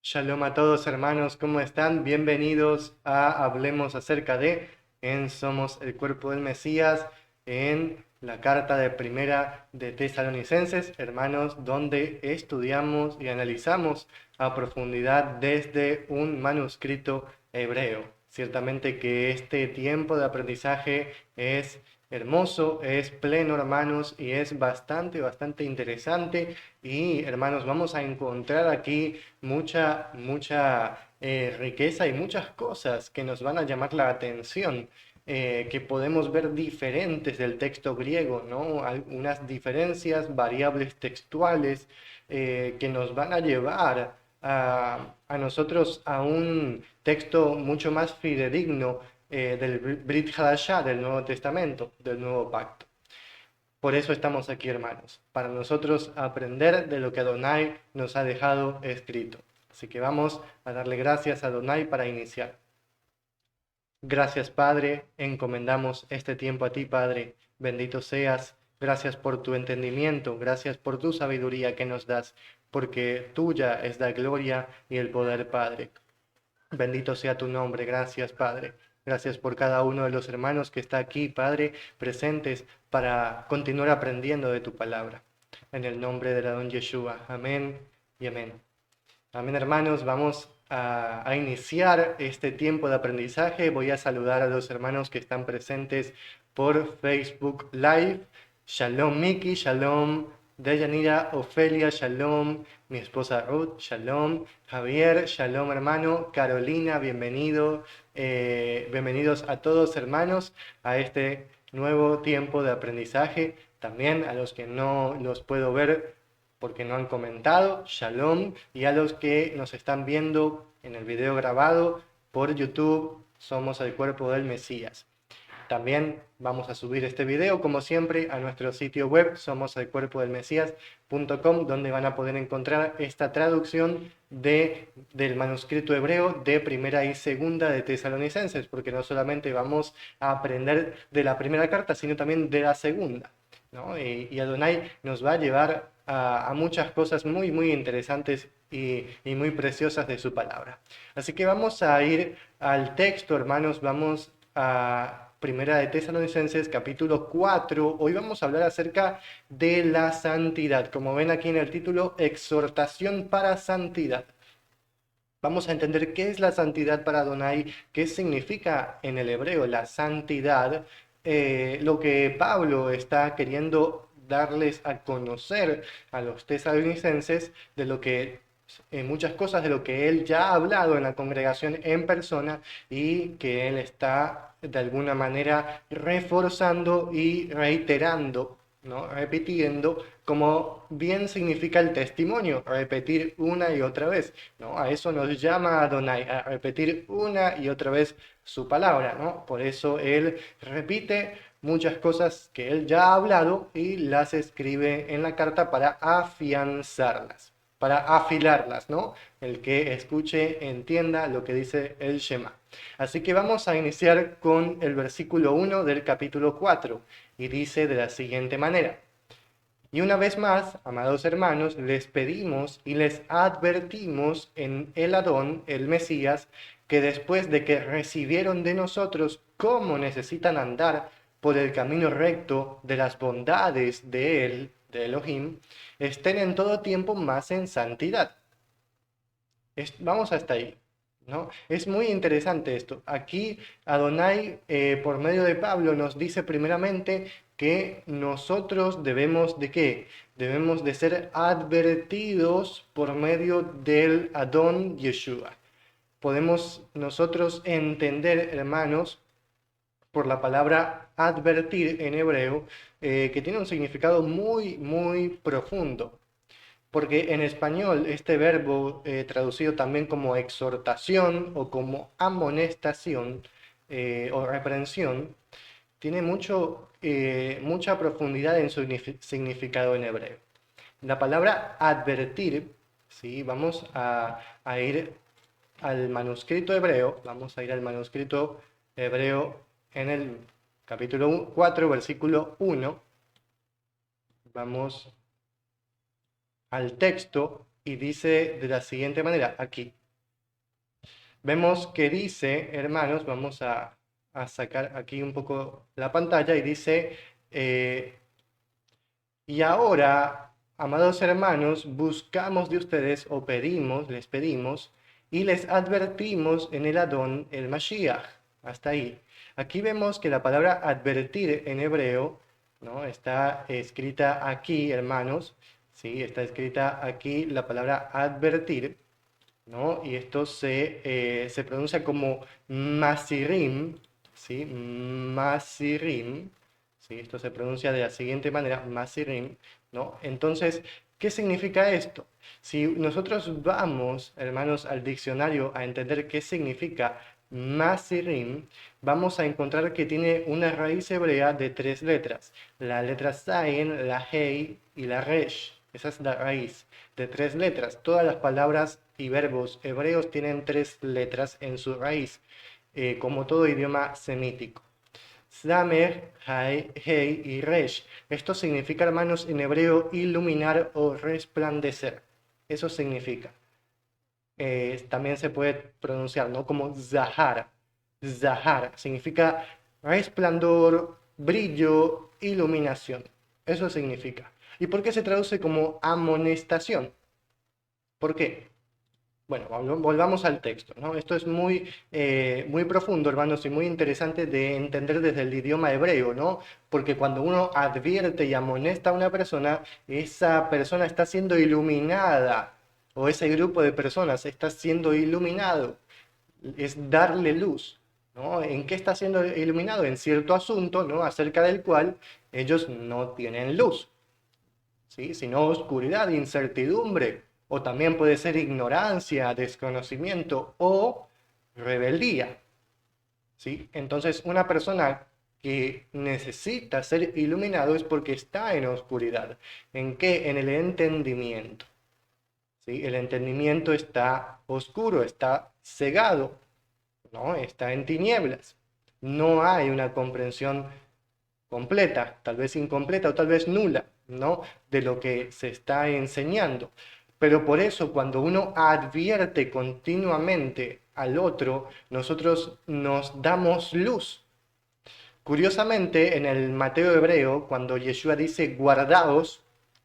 Shalom a todos hermanos, ¿cómo están? Bienvenidos a Hablemos acerca de en Somos el Cuerpo del Mesías, en la carta de primera de Tesalonicenses, hermanos, donde estudiamos y analizamos a profundidad desde un manuscrito hebreo. Ciertamente que este tiempo de aprendizaje es hermoso, es pleno, hermanos, y es bastante interesante. Y, hermanos, vamos a encontrar aquí mucha riqueza y muchas cosas que nos van a llamar la atención, que podemos ver diferentes del texto griego, ¿no? Algunas diferencias, variables textuales, que nos van a llevar a nosotros a un texto mucho más fidedigno del Brit Hadashah, del Nuevo Testamento, del Nuevo Pacto. Por eso estamos aquí, hermanos, para nosotros aprender de lo que Adonai nos ha dejado escrito. Así que vamos a darle gracias a Adonai para iniciar. Gracias, Padre, encomendamos este tiempo a ti, Padre. Bendito seas. Gracias por tu entendimiento, gracias por tu sabiduría que nos das, porque tuya es la gloria y el poder, Padre. Bendito sea tu nombre, gracias Padre. Gracias por cada uno de los hermanos que está aquí, Padre, presentes para continuar aprendiendo de tu palabra. En el nombre de la don Yeshua. Amén y amén. Amén, hermanos. Vamos a iniciar este tiempo de aprendizaje. Voy a saludar a los hermanos que están presentes por Facebook Live. Shalom Miki, shalom Deyanira, Ofelia, shalom, mi esposa Ruth, shalom, Javier, shalom hermano, Carolina, bienvenido, bienvenidos a todos hermanos a este nuevo tiempo de aprendizaje. También a los que no los puedo ver porque no han comentado, shalom, y a los que nos están viendo en el video grabado por YouTube, somos el cuerpo del Mesías. También vamos a subir este video, como siempre, a nuestro sitio web, somoselcuerpodelmesias.com, donde van a poder encontrar esta traducción del manuscrito hebreo de primera y segunda de Tesalonicenses, porque no solamente vamos a aprender de la primera carta, sino también de la segunda, ¿no? Y Adonai nos va a llevar a muchas cosas muy interesantes y muy preciosas de su palabra. Así que vamos a ir al texto, hermanos, vamos a Primera de Tesalonicenses, capítulo 4. Hoy vamos a hablar acerca de la santidad. Como ven aquí en el título, exhortación para santidad. Vamos a entender qué es la santidad para Adonai, qué significa en el hebreo la santidad, lo que Pablo está queriendo darles a conocer a los tesalonicenses de lo que muchas cosas de lo que él ya ha hablado en la congregación en persona y que él está de alguna manera reforzando y reiterando, ¿no? Repitiendo, como bien significa el testimonio, repetir una y otra vez, ¿no? A eso nos llama Adonai, a repetir una y otra vez su palabra, ¿no? Por eso él repite muchas cosas que él ya ha hablado y las escribe en la carta para afianzarlas, para afilarlas, ¿no? El que escuche entienda lo que dice el Shema. Así que vamos a iniciar con el versículo 1 del capítulo 4 y dice de la siguiente manera: y una vez más, amados hermanos, les pedimos y les advertimos en el Adón, el Mesías, que después de que recibieron de nosotros cómo necesitan andar por el camino recto de las bondades de Él, de Elohim, estén en todo tiempo más en santidad. Vamos hasta ahí, ¿no? Es muy interesante esto. Aquí Adonai, por medio de Pablo, nos dice primeramente que nosotros debemos de ¿qué? Debemos de ser advertidos por medio del Adón Yeshua. Podemos nosotros entender, hermanos, por la palabra advertir en hebreo, que tiene un significado muy profundo. Porque en español este verbo, traducido también como exhortación o como amonestación o reprensión, tiene mucha profundidad en su significado en hebreo. La palabra advertir, ¿sí? Vamos a ir al manuscrito hebreo, vamos a ir al manuscrito hebreo en el capítulo 4, versículo 1. Vamos al texto y dice de la siguiente manera, aquí. Vemos que dice, hermanos, vamos a sacar aquí un poco la pantalla y dice, y ahora, amados hermanos, buscamos de ustedes o pedimos, les pedimos, y les advertimos en el Adón, el Mashiach. Hasta ahí. Aquí vemos que la palabra advertir en hebreo, ¿no? Está escrita aquí, hermanos, ¿sí? Está escrita aquí la palabra advertir, ¿no? Y esto se pronuncia como masirim, ¿sí? Masirim, ¿sí? Esto se pronuncia de la siguiente manera, masirim, ¿no? Entonces, ¿qué significa esto? Si nosotros vamos, hermanos, al diccionario a entender qué significa masirim, vamos a encontrar que tiene una raíz hebrea de 3 letras, la letra Zayin, la Hei y la Resh. Esa es la raíz de 3 letras. Todas las palabras y verbos hebreos tienen 3 letras en su raíz, como todo idioma semítico. Samer, Hei y Resh. Esto significa, hermanos, en hebreo iluminar o resplandecer. Eso significa. También se puede pronunciar, ¿no? Como Zahar. Zahar significa resplandor, brillo, iluminación. Eso significa. ¿Y por qué se traduce como amonestación? ¿Por qué? Bueno, volvamos al texto, ¿no? Esto es muy profundo, hermanos, y muy interesante de entender desde el idioma hebreo, ¿no? Porque cuando uno advierte y amonesta a una persona, esa persona está siendo iluminada, o ese grupo de personas está siendo iluminado, es darle luz, ¿no? ¿En qué está siendo iluminado? En cierto asunto, ¿no? Acerca del cual ellos no tienen luz, ¿sí? Sino oscuridad, incertidumbre, o también puede ser ignorancia, desconocimiento o rebeldía, ¿sí? Entonces, una persona que necesita ser iluminado es porque está en oscuridad. ¿En qué? En el entendimiento, ¿sí? El entendimiento está oscuro, está cegado, ¿no? Está en tinieblas. No hay una comprensión completa, tal vez incompleta o tal vez nula, ¿no? De lo que se está enseñando. Pero por eso cuando uno advierte continuamente al otro, nosotros nos damos luz. Curiosamente, en el Mateo hebreo, cuando Yeshua dice guardaos,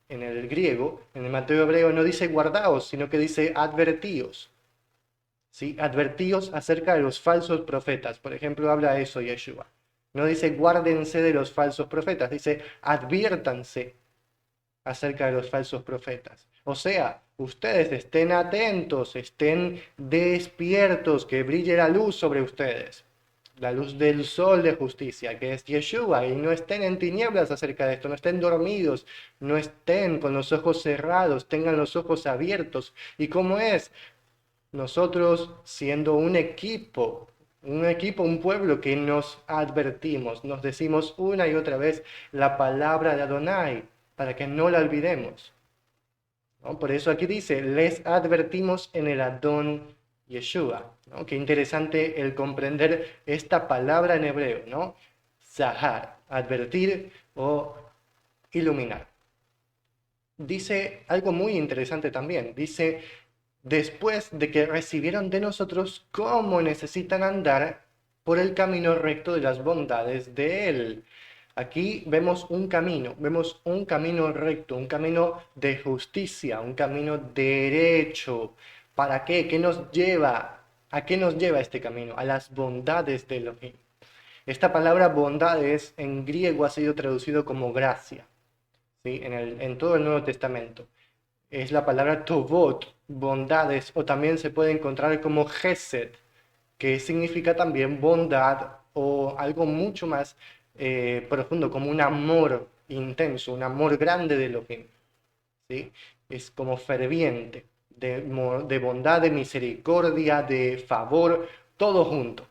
en el griego, en el Mateo hebreo no dice guardaos, sino que dice advertíos. ¿Sí? Advertíos acerca de los falsos profetas. Por ejemplo, habla eso Yeshua. No dice guárdense de los falsos profetas, dice adviértanse acerca de los falsos profetas. O sea, ustedes estén atentos, estén despiertos, que brille la luz sobre ustedes. La luz del sol de justicia, que es Yeshua, y no estén en tinieblas acerca de esto, no estén dormidos, no estén con los ojos cerrados, tengan los ojos abiertos. ¿Y cómo es? Nosotros siendo un pueblo que nos advertimos, nos decimos una y otra vez la palabra de Adonai, para que no la olvidemos, ¿no? Por eso aquí dice, les advertimos en el Adón Yeshua, ¿no? Qué interesante el comprender esta palabra en hebreo, ¿no? Zahar, advertir o iluminar. Dice algo muy interesante también, dice, después de que recibieron de nosotros cómo necesitan andar por el camino recto de las bondades de Él. Aquí vemos un camino recto, un camino de justicia, un camino derecho. ¿Para qué? ¿Qué nos lleva? ¿A qué nos lleva este camino? A las bondades de Elohim. Esta palabra bondades en griego ha sido traducido como gracia, ¿sí? En todo el Nuevo Testamento es la palabra tovot, bondades, o también se puede encontrar como gesed, que significa también bondad o algo mucho más profundo, como un amor intenso, un amor grande de Elohim, ¿sí? Es como ferviente, de bondad, de misericordia, de favor, todo junto,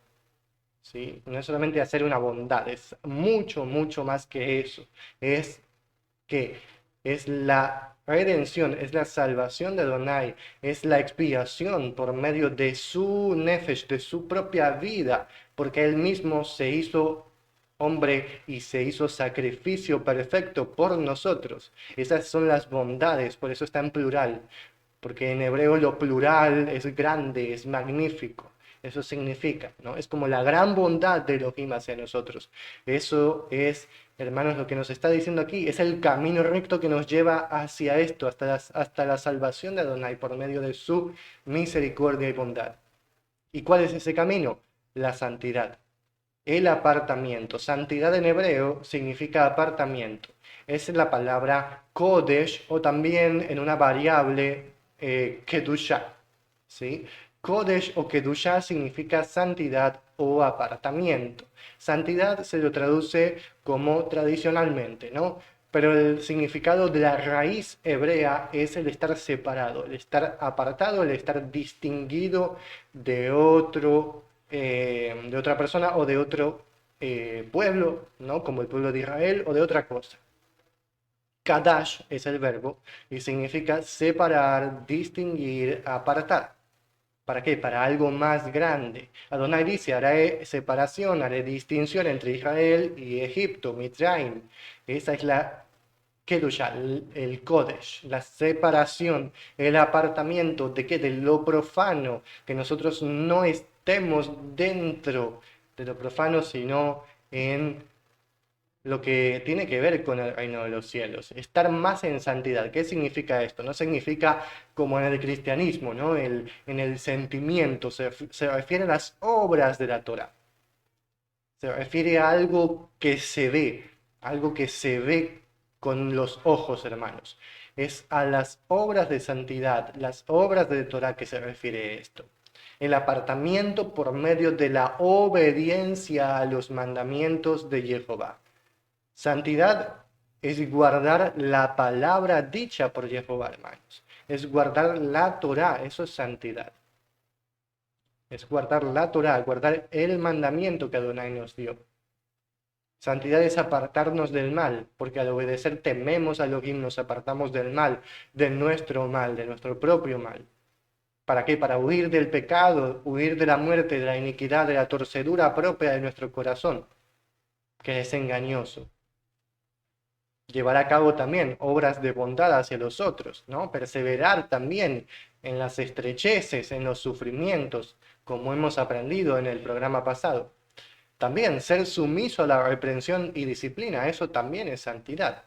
¿sí? No es solamente hacer una bondad, es mucho, mucho más que eso. Es que es la redención, es la salvación de Adonai, es la expiación por medio de su nefesh, de su propia vida, porque él mismo se hizo hombre y se hizo sacrificio perfecto por nosotros. Esas son las bondades, por eso está en plural. porque en hebreo lo plural es grande, es magnífico. Eso significa, ¿no? Es como la gran bondad de Elohim hacia nosotros. Eso es, hermanos, lo que nos está diciendo aquí. Es el camino recto que nos lleva hacia esto, hasta la salvación de Adonai por medio de su misericordia y bondad. ¿Y cuál es ese camino? La santidad. El apartamiento. Santidad en hebreo significa apartamiento. Es la palabra Kodesh o también en una variable Kedusha. ¿Sí? Kodesh o Kedusha significa santidad o apartamiento. Santidad se lo traduce como tradicionalmente, ¿no? Pero el significado de la raíz hebrea es el estar separado, el estar apartado, el estar distinguido de de otra persona o de otro pueblo, ¿no? Como el pueblo de Israel o de otra cosa. Kadash es el verbo y significa separar, distinguir, apartar. ¿Para qué? Para algo más grande. Adonai dice, haré separación, haré distinción entre Israel y Egipto, Mitzrayim. Esa es la Kedusha, el Kodesh, la separación, el apartamiento de que de lo profano, que nosotros no estemos dentro de lo profano, sino en lo que tiene que ver con el reino de los cielos, estar más en santidad. ¿Qué significa esto? No significa como en el cristianismo, ¿no? En el sentimiento, se refiere a las obras de la Torah, se refiere a algo que se ve con los ojos, hermanos. Es a las obras de santidad, las obras de Torah que se refiere esto. El apartamiento por medio de la obediencia a los mandamientos de Jehová. Santidad es guardar la palabra dicha por Jehová, hermanos. Es guardar la Torá, eso es santidad. Es guardar la Torá, guardar el mandamiento que Adonai nos dio. Santidad es apartarnos del mal, porque al obedecer tememos a Elohim, nos apartamos del mal, de nuestro propio mal. ¿Para qué? Para huir del pecado, huir de la muerte, de la iniquidad, de la torcedura propia de nuestro corazón, que es engañoso. Llevar a cabo también obras de bondad hacia los otros, ¿no? Perseverar también en las estrecheces, en los sufrimientos, como hemos aprendido en el programa pasado. También ser sumiso a la reprensión y disciplina, eso también es santidad,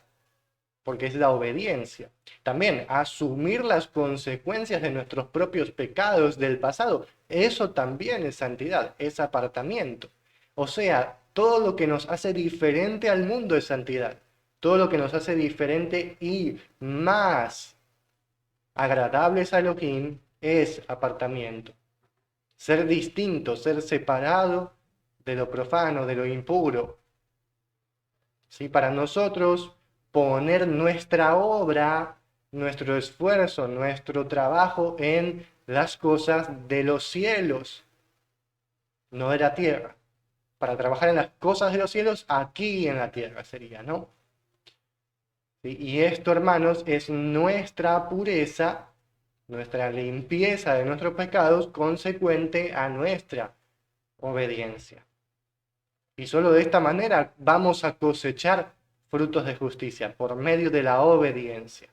porque es la obediencia. También asumir las consecuencias de nuestros propios pecados del pasado, eso también es santidad, es apartamiento. O sea, todo lo que nos hace diferente al mundo es santidad. Todo lo que nos hace diferente y más agradables a Elohim es apartamiento. Ser distinto, ser separado de lo profano, de lo impuro. ¿Sí? Para nosotros, poner nuestra obra, nuestro esfuerzo, nuestro trabajo en las cosas de los cielos, no de la tierra. Para trabajar en las cosas de los cielos, aquí en la tierra sería, ¿no? ¿Sí? Y esto, hermanos, es nuestra pureza, nuestra limpieza de nuestros pecados consecuente a nuestra obediencia. Y solo de esta manera vamos a cosechar frutos de justicia, por medio de la obediencia.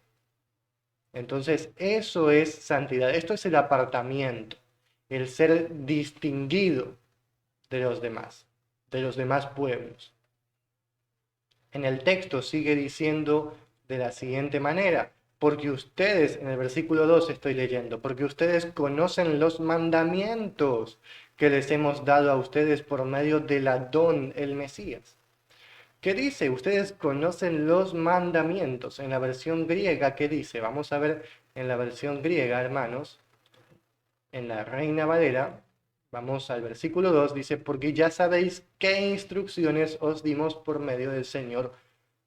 Entonces, eso es santidad, esto es el apartamiento, el ser distinguido de los demás pueblos. En el texto sigue diciendo de la siguiente manera, porque ustedes, en el versículo 2 estoy leyendo, porque ustedes conocen los mandamientos que les hemos dado a ustedes por medio del Adón, el Mesías. ¿Qué dice? Ustedes conocen los mandamientos. En la versión griega, ¿qué dice? Vamos a ver en la versión griega, hermanos, en la Reina Valera. Vamos al versículo 2, dice, porque ya sabéis qué instrucciones os dimos por medio del Señor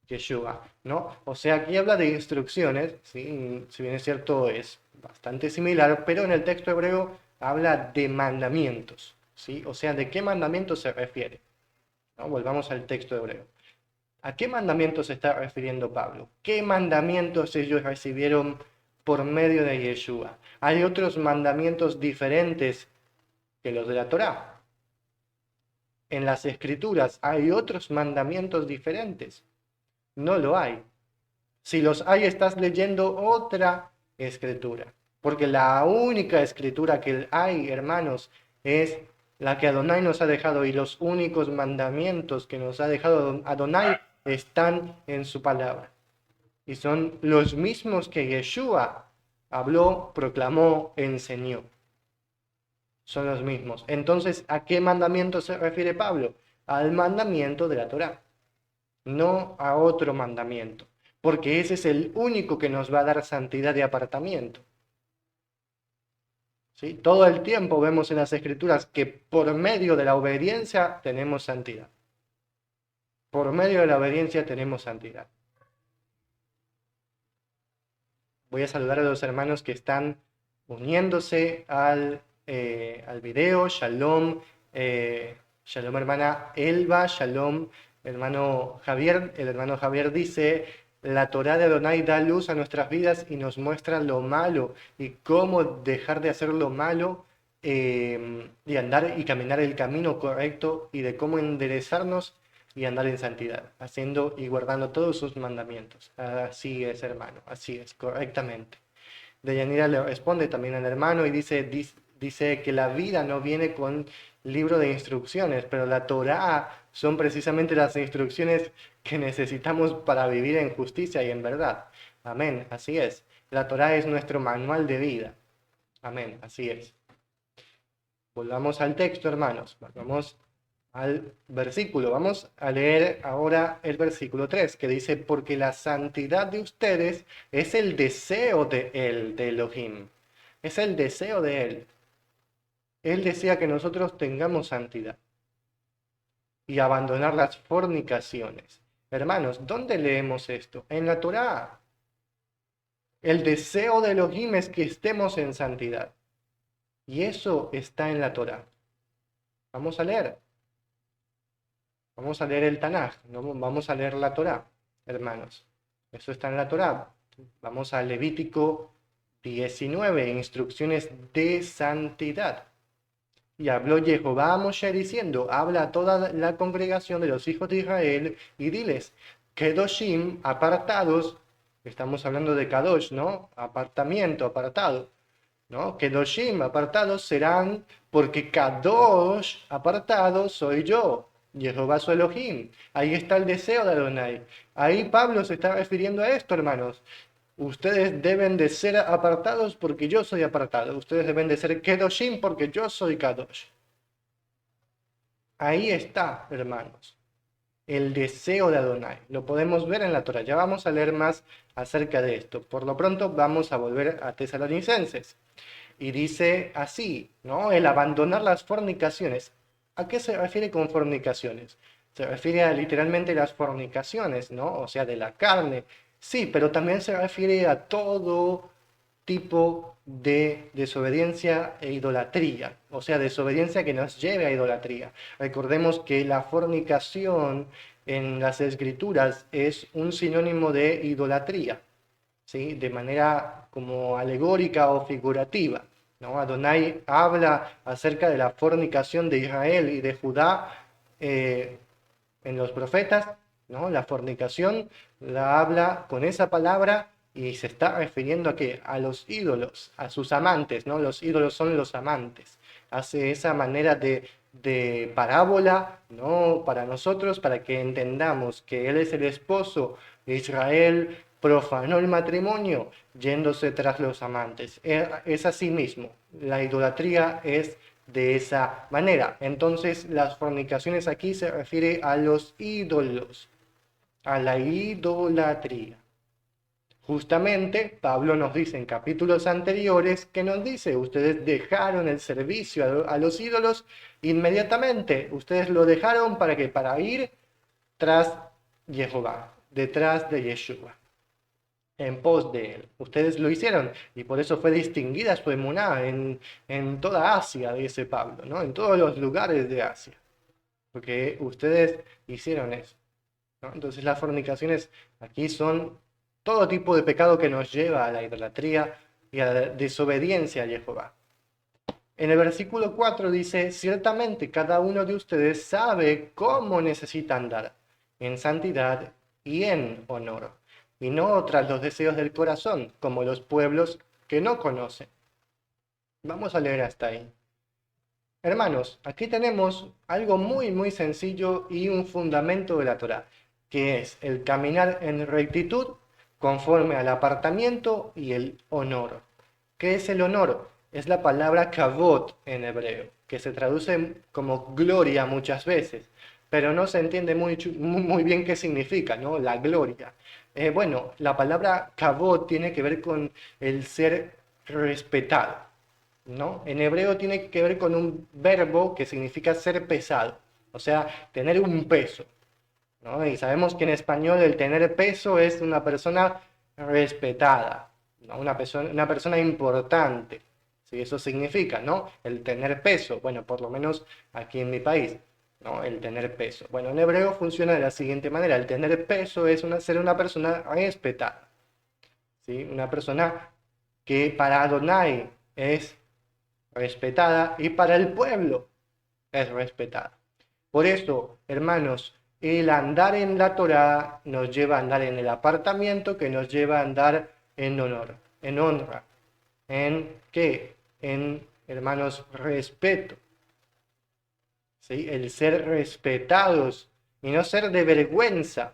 Yeshua, ¿no? O sea, aquí habla de instrucciones, ¿sí? Si bien es cierto, es bastante similar, pero en el texto hebreo habla de mandamientos, ¿sí? O sea, ¿de qué mandamientos se refiere? ¿No? Volvamos al texto hebreo. ¿A qué mandamientos se está refiriendo Pablo? ¿Qué mandamientos ellos recibieron por medio de Yeshua? ¿Hay otros mandamientos diferentes que los de la Torá? En las Escrituras hay otros mandamientos diferentes. No lo hay. Si los hay, estás leyendo otra escritura. Porque la única escritura que hay, hermanos, es la que Adonai nos ha dejado, y los únicos mandamientos que nos ha dejado Adonai están en su palabra. Y son los mismos que Yeshua habló, proclamó, enseñó. Son los mismos. Entonces, ¿a qué mandamiento se refiere Pablo? Al mandamiento de la Torá, no a otro mandamiento, porque ese es el único que nos va a dar santidad de apartamiento. ¿Sí? Todo el tiempo vemos en las Escrituras que por medio de la obediencia tenemos santidad. Por medio de la obediencia tenemos santidad. Voy a saludar a los hermanos que están uniéndose al video. Shalom, shalom hermana Elba, shalom hermano Javier. El hermano Javier dice: la Torá de Adonai da luz a nuestras vidas y nos muestra lo malo y cómo dejar de hacer lo malo, y andar y caminar el camino correcto, y de cómo enderezarnos y andar en santidad, haciendo y guardando todos sus mandamientos. Así es, hermano, así es, correctamente. Deyanira le responde también al hermano y dice que la vida no viene con libro de instrucciones, pero la Torá son precisamente las instrucciones que necesitamos para vivir en justicia y en verdad. Amén, así es. La Torá es nuestro manual de vida. Amén, así es. Volvamos al texto, hermanos. Vamos al versículo. Vamos a leer ahora el versículo 3, que dice: porque la santidad de ustedes es el deseo de él, de Elohim. Es el deseo de él. Él desea que nosotros tengamos santidad y abandonar las fornicaciones. Hermanos, ¿dónde leemos esto? En la Torá. El deseo de Elohim es que estemos en santidad. Y eso está en la Torá. Vamos a leer. Vamos a leer el Tanaj, ¿no? Vamos a leer la Torá, hermanos. Eso está en la Torá. Vamos a Levítico 19, instrucciones de santidad. Y habló Jehová a Moshe diciendo: habla a toda la congregación de los hijos de Israel y diles: Kedoshim, apartados. Estamos hablando de Kadosh, ¿no? Apartamiento, apartado, ¿no? Kedoshim, apartados serán, porque Kadosh, apartado, soy yo, Jehová su Elohim. Ahí está el deseo de Adonai. Ahí Pablo se está refiriendo a esto, hermanos. Ustedes deben de ser apartados porque yo soy apartado. Ustedes deben de ser Kedoshim porque yo soy Kadosh. Ahí está, hermanos, el deseo de Adonai. Lo podemos ver en la Torá. Ya vamos a leer más acerca de esto. Por lo pronto vamos a volver a Tesalonicenses. Y dice así, ¿no? El abandonar las fornicaciones. ¿A qué se refiere con fornicaciones? Se refiere a literalmente las fornicaciones, ¿no? O sea, de la carne. Sí, pero también se refiere a todo tipo de desobediencia e idolatría. O sea, desobediencia que nos lleve a idolatría. Recordemos que la fornicación en las Escrituras es un sinónimo de idolatría, ¿sí? De manera como alegórica o figurativa, ¿no? Adonai habla acerca de la fornicación de Israel y de Judá en los profetas, ¿no? La fornicación la habla con esa palabra y se está refiriendo a ¿qué? A los ídolos, a sus amantes, ¿no? Los ídolos son los amantes. Hace esa manera de parábola, ¿no? Para nosotros, para que entendamos que Él es el esposo de Israel, profanó el matrimonio yéndose tras los amantes. Es así mismo, la idolatría es de esa manera. Entonces, las fornicaciones aquí se refiere a los ídolos, a la idolatría. Justamente, Pablo nos dice en capítulos anteriores que nos dice: ustedes dejaron el servicio a los ídolos inmediatamente. Ustedes lo dejaron para que para ir tras Jehová, detrás de Yeshua, en pos de él. Ustedes lo hicieron y por eso fue distinguida su emuná en toda Asia, dice Pablo, ¿no? En todos los lugares de Asia, porque ustedes hicieron eso, ¿no? Entonces las fornicaciones aquí son todo tipo de pecado que nos lleva a la idolatría y a la desobediencia a Jehová. En el versículo 4 dice: ciertamente cada uno de ustedes sabe cómo necesita andar en santidad y en honor, y no tras los deseos del corazón, como los pueblos que no conocen. Vamos a leer hasta ahí. Hermanos, aquí tenemos algo muy sencillo y un fundamento de la Torá, que es el caminar en rectitud conforme al apartamiento y el honor. ¿Qué es el honor? Es la palabra kavod en hebreo, que se traduce como gloria muchas veces, pero no se entiende muy bien qué significa, ¿no? La gloria. Bueno, la palabra kavod tiene que ver con el ser respetado, ¿no? En hebreo tiene que ver con un verbo que significa ser pesado, o sea, tener un peso, ¿no? Y sabemos que en español el tener peso es una persona respetada, ¿no? Una persona importante, ¿sí? Eso significa, ¿no? El tener peso, bueno, por lo menos aquí en mi país, ¿no? El tener peso. Bueno, en hebreo funciona de la siguiente manera, el tener peso es ser una persona respetada, ¿sí? Una persona que para Adonai es respetada y para el pueblo es respetada. Por eso, hermanos, el andar en la Torá nos lleva a andar en el apartamiento, que nos lleva a andar en honor, en honra. ¿En qué? En, hermanos, respeto. ¿Sí? El ser respetados y no ser de vergüenza.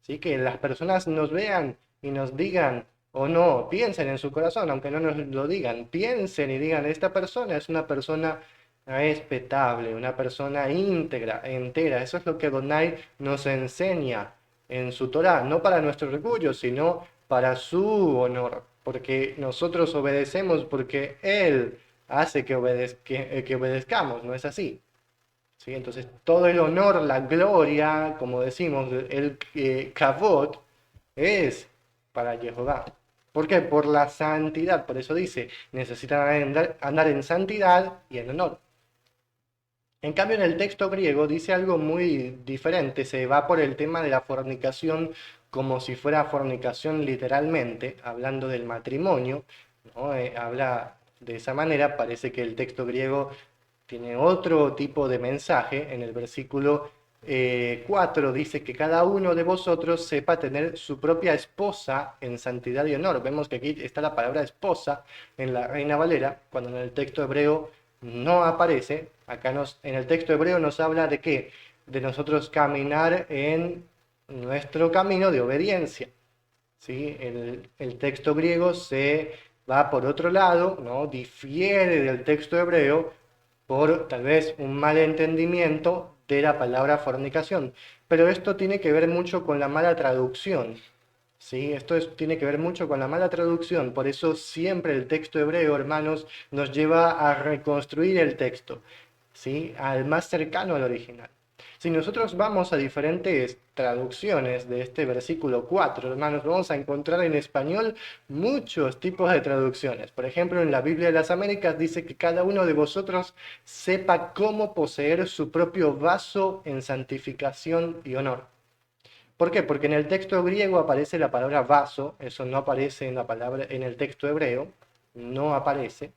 ¿Sí? Que las personas nos vean y nos digan, o no, piensen en su corazón, aunque no nos lo digan, piensen y digan, esta persona es una persona respetable, una persona íntegra, entera. Eso es lo que Adonai nos enseña en su Torá, no para nuestro orgullo, sino para su honor, porque nosotros obedecemos porque Él hace que obedezcamos, ¿no es así? ¿Sí? Entonces, todo el honor, la gloria, como decimos, el kavod, es para Jehová. ¿Por qué? Por la santidad. Por eso dice, necesitan andar en santidad y en honor. En cambio, en el texto griego dice algo muy diferente. Se va por el tema de la fornicación como si fuera fornicación literalmente, hablando del matrimonio, ¿no? Habla de esa manera. Parece que el texto griego tiene otro tipo de mensaje. En el versículo 4 dice que cada uno de vosotros sepa tener su propia esposa en santidad y honor. Vemos que aquí está la palabra esposa en la Reina Valera, cuando en el texto hebreo no aparece. Acá en el texto hebreo nos habla de qué? De nosotros caminar en nuestro camino de obediencia. ¿Sí? El texto griego se va por otro lado, ¿no? Difiere del texto hebreo por tal vez un mal entendimiento de la palabra fornicación. Pero esto tiene que ver mucho con la mala traducción. ¿Sí? Tiene que ver mucho con la mala traducción. Por eso siempre el texto hebreo, hermanos, nos lleva a reconstruir el texto, ¿sí? Al más cercano al original. Si nosotros vamos a diferentes traducciones de este versículo 4, hermanos, vamos a encontrar en español muchos tipos de traducciones. Por ejemplo, en la Biblia de las Américas dice que cada uno de vosotros sepa cómo poseer su propio vaso en santificación y honor. ¿Por qué? Porque en el texto griego aparece la palabra vaso, eso no aparece en el texto hebreo, no aparece.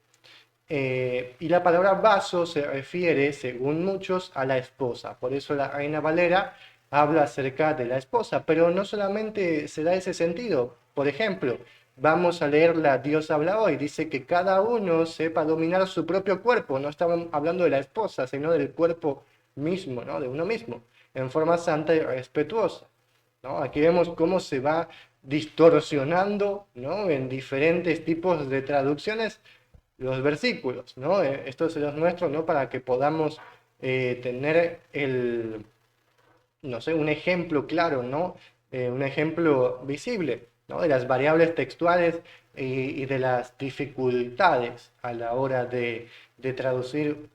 Y la palabra vaso se refiere, según muchos, a la esposa. Por eso la Reina Valera habla acerca de la esposa, pero no solamente se da ese sentido. Por ejemplo, vamos a leer la Dios habla hoy, dice que cada uno sepa dominar su propio cuerpo. No estamos hablando de la esposa, sino del cuerpo mismo, ¿no? De uno mismo, en forma santa y respetuosa, ¿no? Aquí vemos cómo se va distorsionando, ¿no? En diferentes tipos de traducciones los versículos, ¿no? Esto se los muestro, ¿no? Para que podamos tener no sé, un ejemplo claro, ¿no? Un ejemplo visible, ¿no? De las variables textuales y de las dificultades a la hora de traducir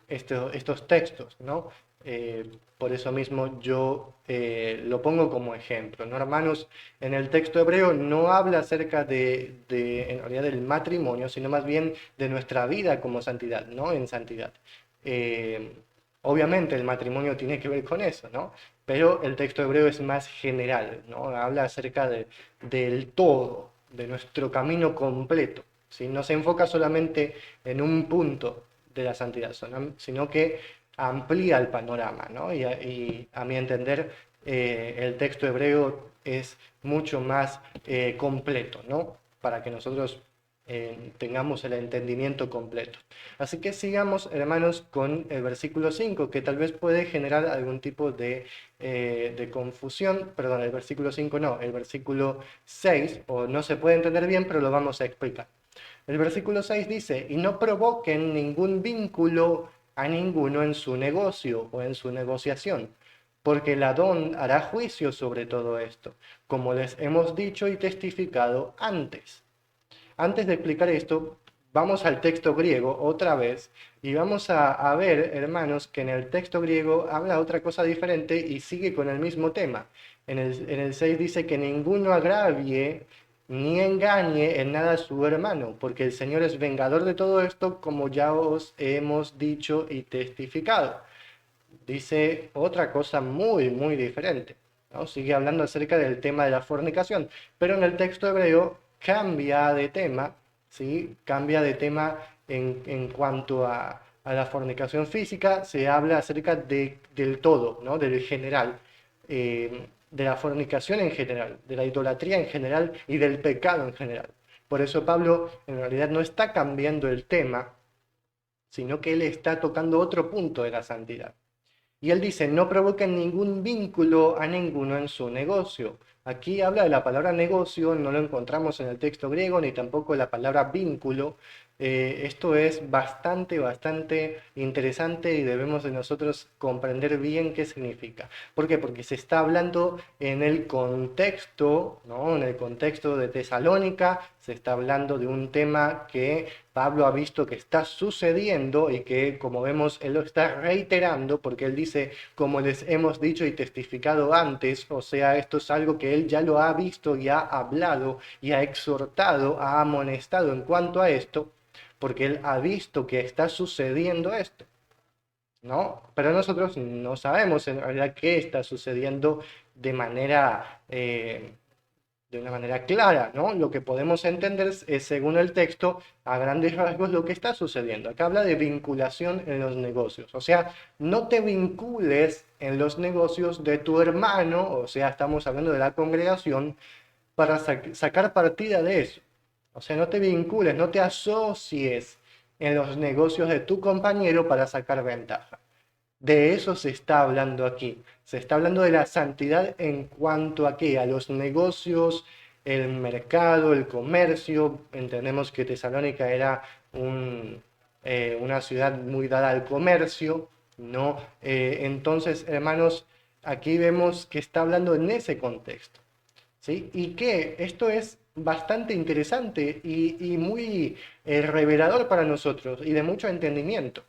estos textos, ¿no? Por eso mismo yo lo pongo como ejemplo, ¿no, hermanos? En el texto hebreo no habla acerca en realidad del matrimonio, sino más bien de nuestra vida como santidad, ¿no? En santidad. Eh, Obviamente el matrimonio tiene que ver con eso, ¿no? Pero el texto hebreo es más general, ¿no? Habla acerca del todo, de nuestro camino completo, ¿sí? No se enfoca solamente en un punto de la santidad, sino que amplía el panorama, ¿no? Y a mi entender, el texto hebreo es mucho más completo, ¿no? Para que nosotros tengamos el entendimiento completo. Así que sigamos, hermanos, con el versículo 5, que tal vez puede generar algún tipo de confusión. Perdón, el versículo 5 no, el versículo 6, o no se puede entender bien, pero lo vamos a explicar. El versículo 6 dice, y no provoquen ningún vínculo a ninguno en su negocio o en su negociación, porque el Adón hará juicio sobre todo esto, como les hemos dicho y testificado antes. Antes de explicar esto, vamos al texto griego otra vez y vamos a ver, hermanos, que en el texto griego habla otra cosa diferente y sigue con el mismo tema. En el 6 dice que ninguno agravie ni engañe en nada a su hermano, porque el Señor es vengador de todo esto, como ya os hemos dicho y testificado. Dice otra cosa muy, muy diferente, ¿no? Sigue hablando acerca del tema de la fornicación, pero en el texto hebreo cambia de tema, ¿sí? Cambia de tema en cuanto a la fornicación física, se habla acerca del todo, ¿no? Del general, de la fornicación en general, de la idolatría en general y del pecado en general. Por eso Pablo en realidad no está cambiando el tema, sino que él está tocando otro punto de la santidad. Y él dice, no provoquen ningún vínculo a ninguno en su negocio. Aquí habla de la palabra negocio, no lo encontramos en el texto griego, ni tampoco la palabra vínculo. Esto es bastante, bastante interesante y debemos de nosotros comprender bien qué significa. ¿Por qué? Porque se está hablando en el contexto, ¿no? En el contexto de Tesalónica, se está hablando de un tema que Pablo ha visto que está sucediendo y que, como vemos, él lo está reiterando porque él dice, como les hemos dicho y testificado antes, o sea, esto es algo que él ya lo ha visto y ha hablado y ha exhortado, ha amonestado en cuanto a esto, porque él ha visto que está sucediendo esto, ¿no? Pero nosotros no sabemos en realidad qué está sucediendo de manera... de una manera clara, ¿no? Lo que podemos entender es, según el texto, a grandes rasgos lo que está sucediendo. Acá habla de vinculación en los negocios. O sea, no te vincules en los negocios de tu hermano, o sea, estamos hablando de la congregación, para sacar partida de eso. O sea, no te vincules, no te asocies en los negocios de tu compañero para sacar ventaja. De eso se está hablando aquí. Se está hablando de la santidad en cuanto a qué, a los negocios, el mercado, el comercio. Entendemos que Tesalónica era una ciudad muy dada al comercio, ¿no? Entonces, hermanos, aquí vemos que está hablando en ese contexto, ¿sí? Y que esto es bastante interesante y muy revelador para nosotros y de mucho entendimiento.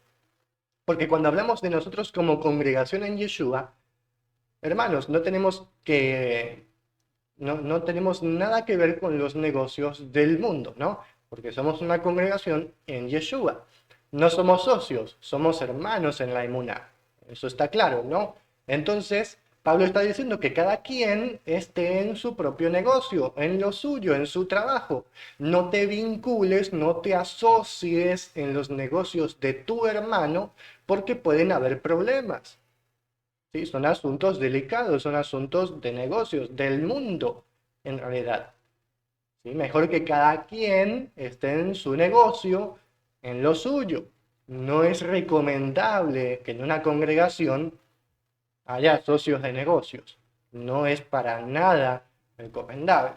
Porque cuando hablamos de nosotros como congregación en Yeshua, hermanos, no tenemos nada que ver con los negocios del mundo, ¿no? Porque somos una congregación en Yeshua. No somos socios, somos hermanos en la emuná. Eso está claro, ¿no? Entonces, Pablo está diciendo que cada quien esté en su propio negocio, en lo suyo, en su trabajo. No te vincules, no te asocies en los negocios de tu hermano porque pueden haber problemas. ¿Sí? Son asuntos delicados, son asuntos de negocios, del mundo, en realidad. ¿Sí? Mejor que cada quien esté en su negocio, en lo suyo. No es recomendable que en una congregación haya socios de negocios. No es para nada recomendable.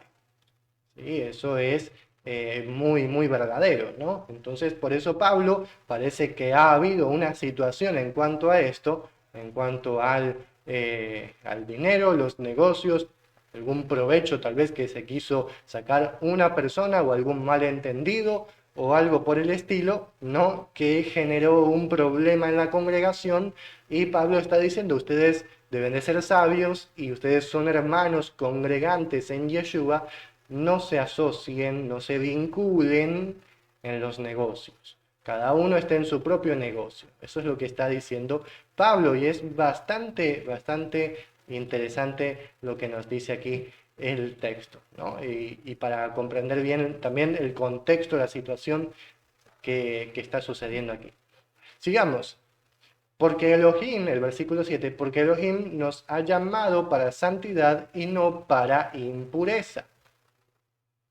¿Sí? Eso es muy, muy verdadero, ¿no? Entonces, por eso Pablo parece que ha habido una situación en cuanto a esto, en cuanto al dinero, los negocios, algún provecho tal vez que se quiso sacar una persona o algún malentendido o algo por el estilo, ¿no? Que generó un problema en la congregación y Pablo está diciendo, ustedes deben de ser sabios y ustedes son hermanos congregantes en Yeshua, no se asocien, no se vinculen en los negocios. Cada uno está en su propio negocio. Eso es lo que está diciendo Pablo y es bastante, bastante interesante lo que nos dice aquí el texto, ¿no? Y para comprender bien también el contexto, la situación que está sucediendo aquí. Sigamos. Porque Elohim, el versículo 7, porque Elohim nos ha llamado para santidad y no para impureza.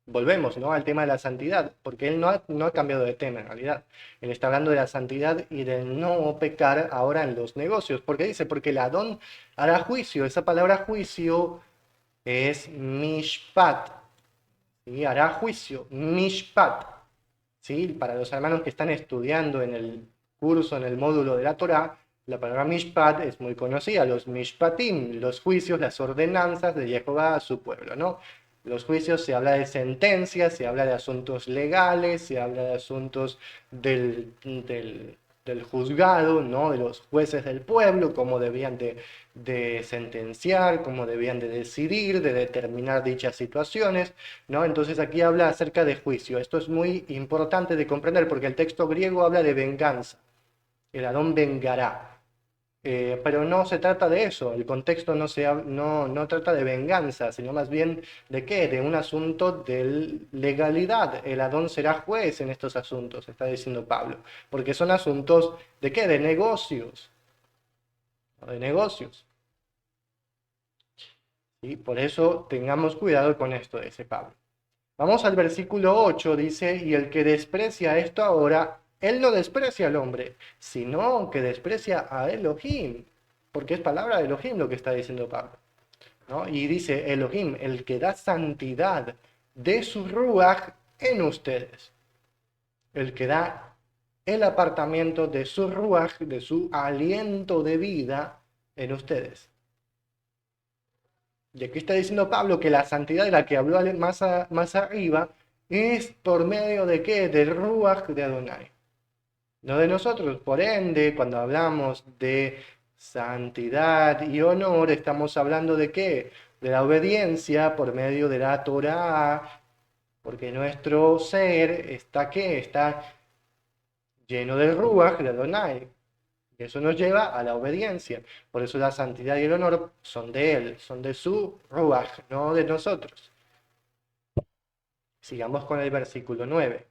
volvemos, ¿no?, al tema de la santidad, porque él no ha cambiado de tema en realidad. Él está hablando de la santidad y de no pecar ahora en los negocios. Porque dice, porque el Adón hará juicio. Esa palabra juicio es mishpat, ¿sí? Hará juicio, mishpat. ¿Sí? Para los hermanos que están estudiando en el curso, en el módulo de la Torá, la palabra mishpat es muy conocida, los mishpatim, los juicios, las ordenanzas de Jehová a su pueblo, ¿no? Los juicios, se habla de sentencias, se habla de asuntos legales, se habla de asuntos del juzgado, ¿no?, de los jueces del pueblo, cómo debían de sentenciar, cómo debían de decidir, de determinar dichas situaciones, ¿no? Entonces aquí habla acerca de juicio. Esto es muy importante de comprender porque el texto griego habla de venganza. El Adón vengará. Pero no se trata de eso, el contexto no trata de venganza, sino más bien de qué, de un asunto de legalidad. El Adón será juez en estos asuntos, está diciendo Pablo, porque son asuntos de qué, de negocios, ¿no?, de negocios. Y por eso tengamos cuidado con esto, dice Pablo. Vamos al versículo 8, dice, y el que desprecia esto ahora, él no desprecia al hombre, sino que desprecia a Elohim, porque es palabra de Elohim lo que está diciendo Pablo, ¿no? Y dice Elohim, el que da santidad de su ruach en ustedes, el que da el apartamiento de su ruach, de su aliento de vida en ustedes. Y aquí está diciendo Pablo que la santidad de la que habló más arriba es por medio de qué, del Ruach de Adonai, no de nosotros. Por ende, cuando hablamos de santidad y honor, estamos hablando de qué, de la obediencia por medio de la Torá, porque nuestro ser está qué, está lleno del Ruach de Adonai. Y eso nos lleva a la obediencia. Por eso la santidad y el honor son de Él, son de su Ruach, no de nosotros. Sigamos con el versículo 9.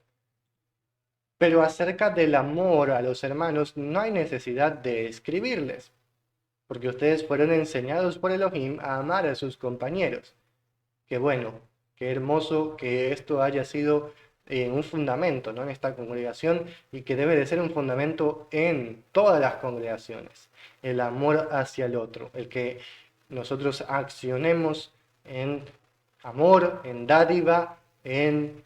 Pero acerca del amor a los hermanos no hay necesidad de escribirles, porque ustedes fueron enseñados por Elohim a amar a sus compañeros. Qué bueno, qué hermoso que esto haya sido un fundamento, ¿no?, en esta congregación, y que debe de ser un fundamento en todas las congregaciones. El amor hacia el otro, el que nosotros accionemos en amor, en dádiva, en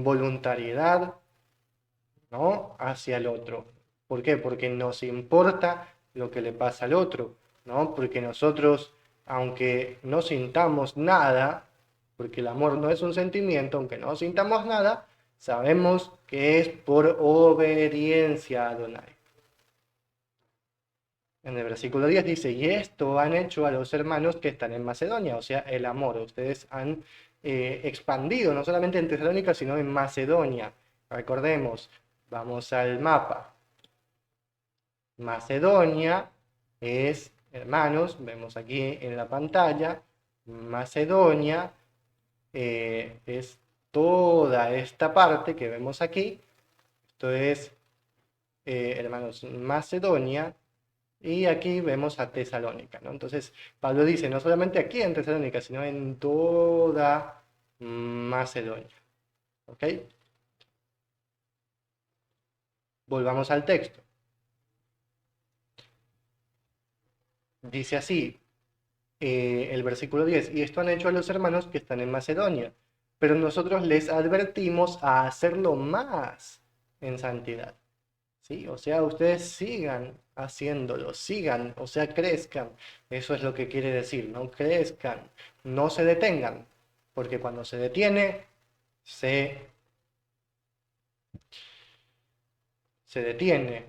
voluntariedad, ¿no?, hacia el otro. ¿Por qué? Porque nos importa lo que le pasa al otro, ¿no? Porque nosotros, aunque no sintamos nada, porque el amor no es un sentimiento, aunque no sintamos nada, sabemos que es por obediencia a Adonai. En el versículo 10 dice, y esto han hecho a los hermanos que están en Macedonia, o sea, el amor. Ustedes han expandido, no solamente en Tesalónica, sino en Macedonia. Recordemos, vamos al mapa. Macedonia es, hermanos, vemos aquí en la pantalla, Macedonia es toda esta parte que vemos aquí. Esto es, hermanos, Macedonia, y aquí vemos a Tesalónica, ¿no? Entonces, Pablo dice, no solamente aquí en Tesalónica, sino en toda Macedonia. ¿Ok? Volvamos al texto. Dice así, el versículo 10, y esto han hecho a los hermanos que están en Macedonia, pero nosotros les advertimos a hacerlo más en santidad. ¿Sí? O sea, ustedes sigan haciéndolo, sigan, o sea, crezcan. Eso es lo que quiere decir, ¿no? Crezcan, no se detengan, porque cuando se detiene, se detiene,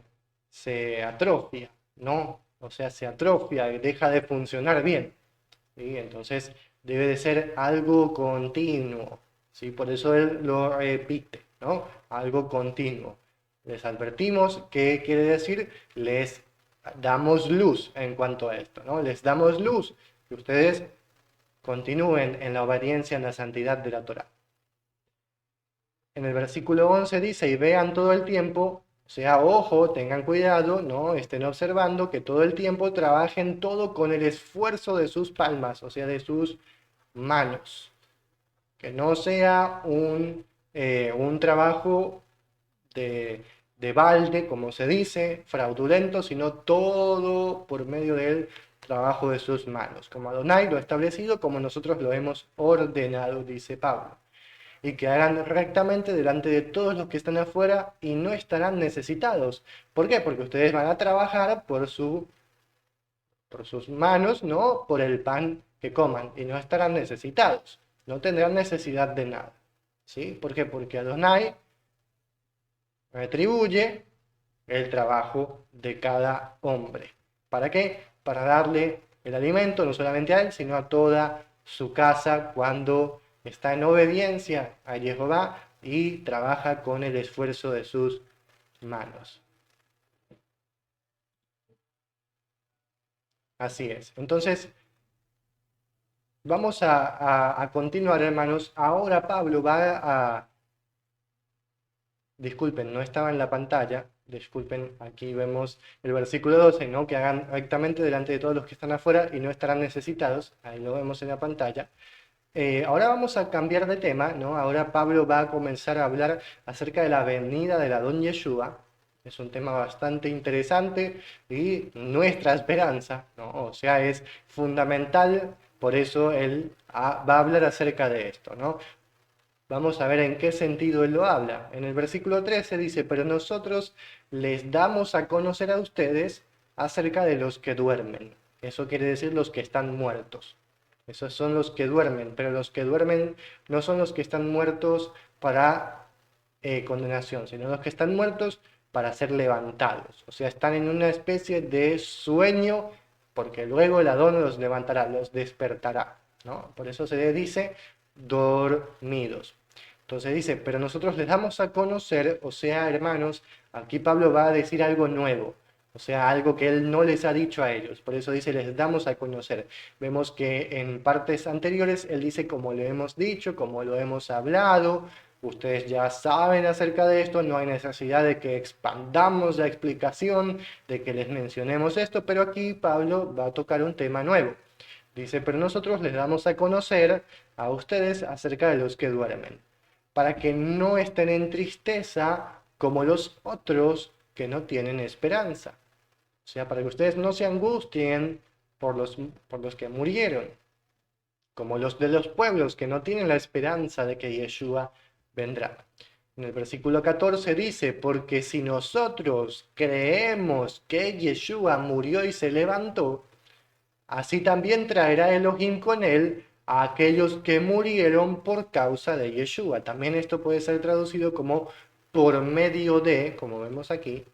se atrofia, ¿no? O sea, se atrofia, deja de funcionar bien. ¿Sí? Entonces, debe de ser algo continuo, ¿sí? Por eso él lo repite, ¿no? Algo continuo. Les advertimos, ¿qué quiere decir? Les damos luz en cuanto a esto, ¿no? Les damos luz, que ustedes continúen en la obediencia, en la santidad de la Torá. En el versículo 11 dice, y vean todo el tiempo, o sea, ojo, tengan cuidado, ¿no? Estén observando que todo el tiempo trabajen todo con el esfuerzo de sus palmas, o sea, de sus manos. que no sea un trabajo de, de balde, como se dice, fraudulento, sino todo por medio del trabajo de sus manos, como Adonai lo ha establecido, como nosotros lo hemos ordenado, dice Pablo, y que hagan rectamente delante de todos los que están afuera y no estarán necesitados. ¿Por qué? Porque ustedes van a trabajar por sus manos, no por el pan que coman, y no estarán necesitados, no tendrán necesidad de nada. ¿Sí? ¿Por qué? Porque Adonai retribuye el trabajo de cada hombre. ¿Para qué? Para darle el alimento no solamente a él, sino a toda su casa cuando está en obediencia a Jehová y trabaja con el esfuerzo de sus manos. Así es. Entonces, vamos a continuar, hermanos. Ahora Pablo va a... Disculpen, no estaba en la pantalla. Disculpen, aquí vemos el versículo 12, ¿no? Que hagan rectamente delante de todos los que están afuera y no estarán necesitados. Ahí lo vemos en la pantalla. Ahora vamos a cambiar de tema, ¿no? Ahora Pablo va a comenzar a hablar acerca de la venida del Adón Yeshua. Es un tema bastante interesante y nuestra esperanza, ¿no? O sea, es fundamental, por eso él va a hablar acerca de esto, ¿no? Vamos a ver en qué sentido él lo habla. En el versículo 13 dice, pero nosotros les damos a conocer a ustedes acerca de los que duermen. Eso quiere decir los que están muertos. Esos son los que duermen, pero los que duermen no son los que están muertos para condenación, sino los que están muertos para ser levantados. O sea, están en una especie de sueño, porque luego el Adón los levantará, los despertará, ¿no? Por eso se le dice dormidos. Entonces dice, pero nosotros les damos a conocer, o sea, hermanos, aquí Pablo va a decir algo nuevo, o sea, algo que él no les ha dicho a ellos. Por eso dice, les damos a conocer. Vemos que en partes anteriores él dice, como lo hemos dicho, como lo hemos hablado, ustedes ya saben acerca de esto, no hay necesidad de que expandamos la explicación, de que les mencionemos esto, pero aquí Pablo va a tocar un tema nuevo. Dice, pero nosotros les damos a conocer a ustedes acerca de los que duermen, para que no estén en tristeza como los otros que no tienen esperanza. O sea, para que ustedes no se angustien por los que murieron, como los de los pueblos que no tienen la esperanza de que Yeshua vendrá. En el versículo 14 dice, porque si nosotros creemos que Yeshua murió y se levantó, así también traerá Elohim con él a aquellos que murieron por causa de Yeshua. También esto puede ser traducido como por medio de, como vemos aquí,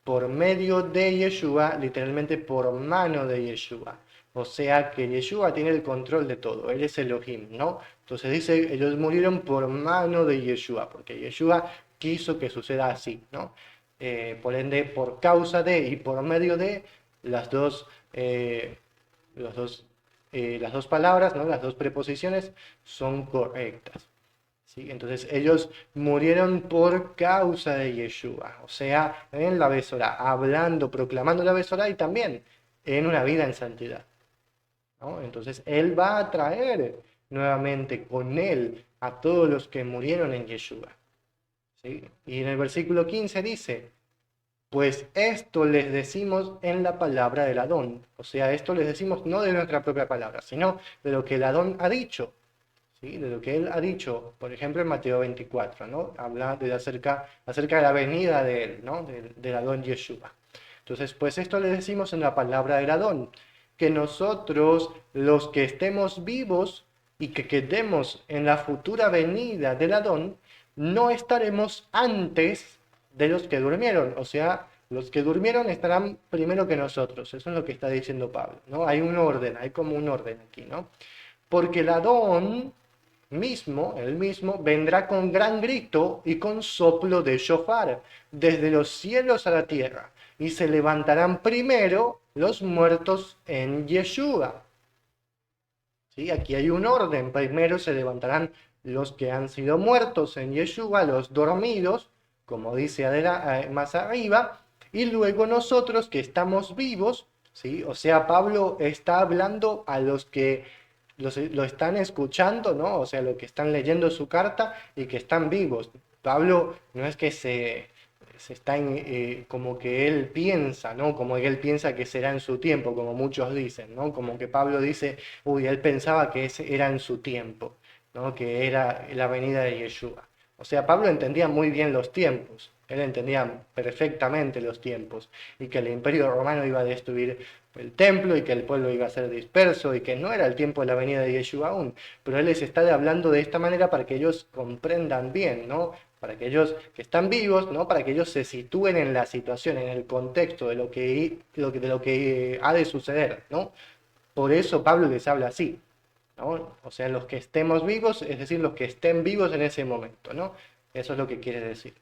por medio de Yeshua, literalmente por mano de Yeshua. O sea que Yeshua tiene el control de todo, él es Elohim, ¿no? Entonces dice, ellos murieron por mano de Yeshua, porque Yeshua quiso que suceda así, ¿no? Por ende, por causa de y por medio de las dos los dos, las dos palabras, ¿no? Las dos preposiciones son correctas. ¿Sí? Entonces ellos murieron por causa de Yeshua, o sea, en la Besorá, hablando, proclamando la Besorá y también en una vida en santidad, ¿no? Entonces él va a traer nuevamente con él a todos los que murieron en Yeshua. ¿Sí? Y en el versículo 15 dice, pues esto les decimos en la palabra del Adón. O sea, esto les decimos no de nuestra propia palabra, sino de lo que el Adón ha dicho. ¿Sí? De lo que él ha dicho, por ejemplo, en Mateo 24, ¿no? Habla acerca de la venida de él, ¿no? Del Adón Yeshua. Entonces, pues esto les decimos en la palabra del Adón, que nosotros, los que estemos vivos y que quedemos en la futura venida del Adón, no estaremos antes de los que durmieron. O sea, los que durmieron estarán primero que nosotros. Eso es lo que está diciendo Pablo, ¿no? Hay un orden, hay como un orden aquí, ¿no? Porque el Adón mismo, él mismo, vendrá con gran grito y con soplo de shofar desde los cielos a la tierra, y se levantarán primero los muertos en Yeshua. ¿Sí? Aquí hay un orden. Primero se levantarán los que han sido muertos en Yeshua, los dormidos, como dice más arriba, y luego nosotros que estamos vivos, ¿sí? O sea, Pablo está hablando a los que lo están escuchando, ¿no? O sea, lo que están leyendo su carta y que están vivos. Pablo no es que se está como que él piensa, ¿no? Como que él piensa que será en su tiempo, como muchos dicen, ¿no? Como que Pablo dice, uy, él pensaba que ese era en su tiempo, ¿no? Que era la venida de Yeshua. O sea, Pablo entendía muy bien los tiempos, él entendía perfectamente los tiempos y que el imperio romano iba a destruir el templo y que el pueblo iba a ser disperso y que no era el tiempo de la venida de Yeshua aún, pero él les está hablando de esta manera para que ellos comprendan bien, ¿no? Para que ellos que están vivos, ¿no? Para que ellos se sitúen en la situación, en el contexto de lo que ha de suceder, ¿no? Por eso Pablo les habla así, ¿no? O sea, los que estemos vivos, es decir, los que estén vivos en ese momento, ¿no? Eso es lo que quiere decir.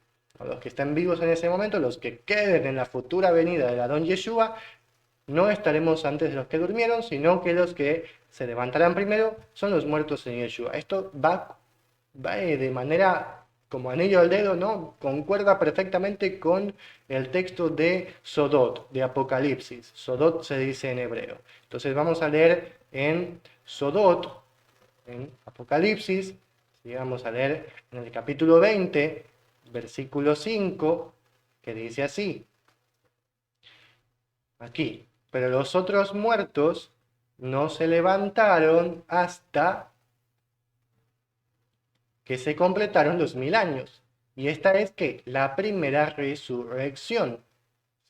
Los que estén vivos en ese momento, los que queden en la futura venida del Adón Yeshua, no estaremos antes de los que durmieron, sino que los que se levantarán primero son los muertos en Yeshua. Esto va de manera como anillo al dedo, ¿no? Concuerda perfectamente con el texto de Sodot, de Apocalipsis. Sodot se dice en hebreo. Entonces vamos a leer en Sodot, en Apocalipsis, ¿sí? Vamos a leer en el capítulo 20, versículo 5, que dice así, aquí, pero los otros muertos no se levantaron hasta que se completaron los 1000 años. Y esta es que la primera resurrección.